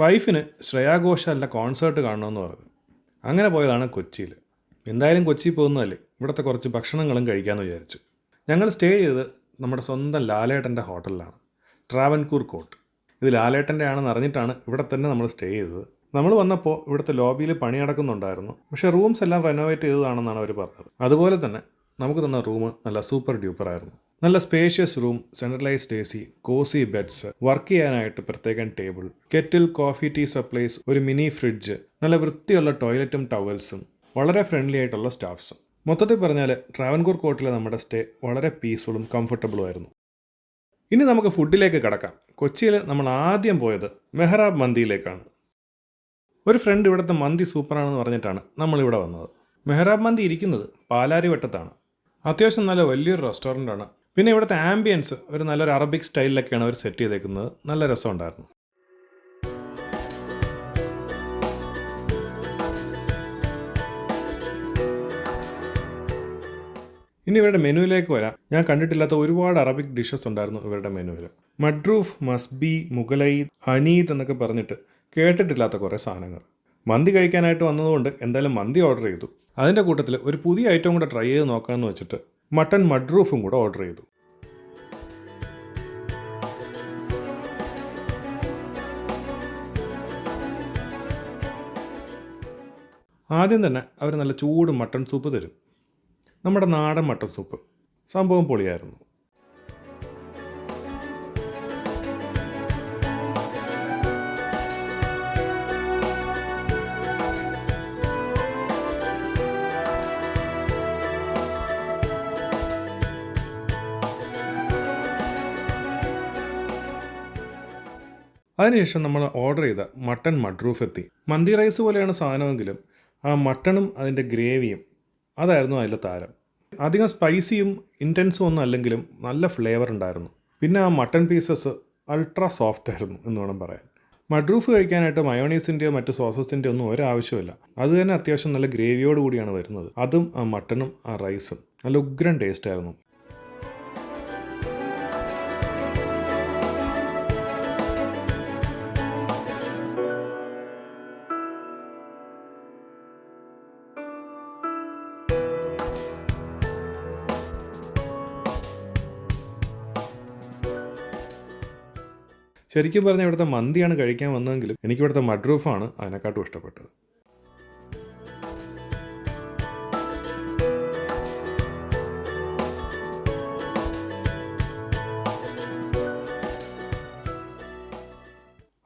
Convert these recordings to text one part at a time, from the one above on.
വൈഫിന് ശ്രേയാ ഘോഷാലിൻ്റെ കോൺസേർട്ട് കാണണമെന്ന് പറഞ്ഞു. അങ്ങനെ പോയതാണ് കൊച്ചിയിൽ. എന്തായാലും കൊച്ചി പോകുന്നതല്ലേ, ഇവിടുത്തെ കുറച്ച് ഭക്ഷണങ്ങളും കഴിക്കാമെന്ന് വിചാരിച്ചു. ഞങ്ങൾ സ്റ്റേ ചെയ്തത് നമ്മുടെ സ്വന്തം ലാലേട്ടൻ്റെ ഹോട്ടലിലാണ്, ട്രാവൻകൂർ കോർട്ട്. ഇത് ലാലേട്ടൻ്റെ ആണെന്ന് അറിഞ്ഞിട്ടാണ് ഇവിടെ തന്നെ നമ്മൾ സ്റ്റേ ചെയ്തത്. നമ്മൾ വന്നപ്പോൾ ഇവിടുത്തെ ലോബിയിൽ പണി നടക്കുന്നുണ്ടായിരുന്നു. പക്ഷേ റൂംസ് എല്ലാം റെനോവേറ്റ് ചെയ്തതാണെന്നാണ് അവർ പറഞ്ഞത്. അതുപോലെ തന്നെ നമുക്ക് തന്ന റൂം നല്ല സൂപ്പർ ഡ്യൂപ്പറായിരുന്നു. നല്ല spacious room, centralized AC, cosy beds, work ചെയ്യാനായിട്ട് പ്രത്യേകം table, kettle, coffee tea supplies, ഒരു മിനി ഫ്രിഡ്ജ്, നല്ല വൃത്തിയുള്ള ടോയ്ലറ്റും ടവൽസും, വളരെ ഫ്രണ്ട്ലി ആയിട്ടുള്ള സ്റ്റാഫ്സും. മൊത്തത്തിൽ പറഞ്ഞാൽ ട്രാവൻകൂർ കോർട്ടിലെ നമ്മുടെ സ്റ്റേ വളരെ പീസ്ഫുള്ളും കംഫർട്ടബിളും ആയിരുന്നു. ഇനി നമുക്ക് ഫുഡിലേക്ക് കടക്കാം. കൊച്ചിയിൽ നമ്മൾ ആദ്യം പോയത് മെഹ്റാബ് മന്തിയിലേക്കാണ്. ഒരു ഫ്രണ്ട് ഇവിടുത്തെ മന്തി സൂപ്പറാണെന്ന് പറഞ്ഞിട്ടാണ് നമ്മളിവിടെ വന്നത്. മെഹ്റാബ് മന്തി ഇരിക്കുന്നത് പാലാരിവട്ടത്താണ്. അത്യാവശ്യം നല്ല വലിയൊരു റെസ്റ്റോറൻ്റാണ്. പിന്നെ ഇവിടുത്തെ ആംബിയൻസ് ഒരു നല്ലൊരു അറബിക് സ്റ്റൈലിലൊക്കെയാണ് അവർ സെറ്റ് ചെയ്തേക്കുന്നത്. നല്ല രസമുണ്ടായിരുന്നു. ഇനി ഇവരുടെ മെനുവിലേക്ക് വരാം. ഞാൻ കണ്ടിട്ടില്ലാത്ത ഒരുപാട് അറബിക് ഡിഷസ് ഉണ്ടായിരുന്നു ഇവരുടെ മെനുവിൽ. മഡ്രൂഫ്, മസ്ബി, മുഗലൈ, ഹനീദ് എന്നൊക്കെ പറഞ്ഞിട്ട് കേട്ടിട്ടില്ലാത്ത കുറേ സാധനങ്ങൾ. മന്തി കഴിക്കാനായിട്ട് വന്നതുകൊണ്ട് എന്തായാലും മന്തി ഓർഡർ ചെയ്തു. അതിൻ്റെ കൂട്ടത്തിൽ ഒരു പുതിയ ഐറ്റം കൂടെ ട്രൈ ചെയ്ത് നോക്കാമെന്ന് വെച്ചിട്ട് മട്ടൺ മഡ്രൂഫും കൂടെ ഓർഡർ ചെയ്തു. ആദ്യം തന്നെ അവർ നല്ല ചൂട് മട്ടൺ സൂപ്പ് തരും. നമ്മുടെ നാടൻ മട്ടൺ സൂപ്പ് സംഭവം പൊളിയായിരുന്നു. അതിനുശേഷം നമ്മൾ ഓർഡർ ചെയ്ത മട്ടൺ മഡ്രൂഫ് എത്തി. മന്തി റൈസ് പോലെയാണ് സാധനമെങ്കിലും ആ മട്ടണും അതിൻ്റെ ഗ്രേവിയും അതായിരുന്നു അതിലെ താരം. അധികം സ്പൈസിയും ഇൻറ്റൻസും ഒന്നും അല്ലെങ്കിലും നല്ല ഫ്ലേവർ ഉണ്ടായിരുന്നു. പിന്നെ ആ മട്ടൺ പീസസ് അൾട്രാ സോഫ്റ്റ് ആയിരുന്നു എന്ന് വേണം പറയാൻ. മഡ്രൂഫ് കഴിക്കാനായിട്ട് മയോണീസിൻ്റെയോ മറ്റു സോസസിൻ്റെയോ ഒന്നും ഒരാവശ്യമില്ല. അത് തന്നെ അത്യാവശ്യം നല്ല ഗ്രേവിയോട് കൂടിയാണ് വരുന്നത്. അതും ആ മട്ടണും ആ റൈസും നല്ല ഉഗ്രൻ ടേസ്റ്റ് ആയിരുന്നു. ശരിക്കും പറഞ്ഞാൽ ഇവിടുത്തെ മന്തിയാണ് കഴിക്കാൻ വന്നതെങ്കിലും എനിക്കിവിടുത്തെ മഡ്രൂഫാണ് അതിനെക്കാട്ടും ഇഷ്ടപ്പെട്ടത്.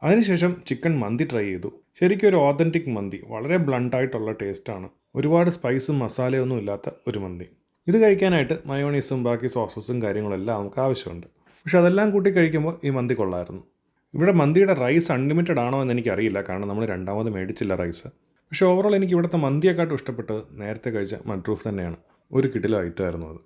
അതിനുശേഷം ചിക്കൻ മന്തി ട്രൈ ചെയ്തു. ശരിക്കും ഒരു ഓതൻറ്റിക് മന്തി, വളരെ ബ്ലണ്ടായിട്ടുള്ള ടേസ്റ്റാണ്. ഒരുപാട് സ്പൈസും മസാലയൊന്നും ഇല്ലാത്ത ഒരു മന്തി. ഇത് കഴിക്കാനായിട്ട് മയോണീസും ബാക്കി സോസസും കാര്യങ്ങളെല്ലാം നമുക്ക് ആവശ്യമുണ്ട്. പക്ഷെ അതെല്ലാം കൂട്ടി കഴിക്കുമ്പോൾ ഈ മന്തി കൊള്ളായിരുന്നു. ഇവിടെ മന്തിയുടെ റൈസ് അൺലിമിറ്റഡ് ആണോ എന്ന് എനിക്കറിയില്ല, കാരണം നമ്മൾ രണ്ടാമത് മേടിച്ചില്ല റൈസ്. പക്ഷേ ഓവറോൾ എനിക്ക് ഇവിടുത്തെ മന്തിയെക്കാട്ടും ഇഷ്ടപ്പെട്ടത് നേരത്തെ കഴിച്ച മഡ്രൂഫ് തന്നെയാണ്. ഒരു കിടിലൻ ഐറ്റമായിരുന്നു അത്.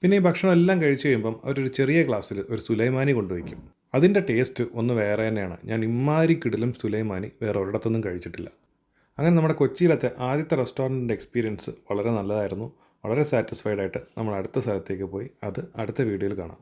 പിന്നെ ഈ ഭക്ഷണം എല്ലാം കഴിച്ച് കഴിയുമ്പം അവരൊരു ചെറിയ ഗ്ലാസ്സിൽ ഒരു സുലൈമാനി കൊണ്ടുവയ്ക്കും. അതിൻ്റെ ടേസ്റ്റ് ഒന്ന് വേറെ തന്നെയാണ്. ഞാൻ ഇമ്മാതിരി കിടിലും സുലൈമാനി വേറെ ഒരിടത്തൊന്നും കഴിച്ചിട്ടില്ല. അങ്ങനെ നമ്മുടെ കൊച്ചിയിലത്തെ ആദ്യത്തെ റെസ്റ്റോറൻറ്റിൻ്റെ എക്സ്പീരിയൻസ് വളരെ നല്ലതായിരുന്നു. വളരെ സാറ്റിസ്ഫൈഡ് ആയിട്ട് നമ്മൾ അടുത്ത സ്ഥലത്തേക്ക് പോയി. അത് അടുത്ത വീഡിയോയിൽ കാണാം.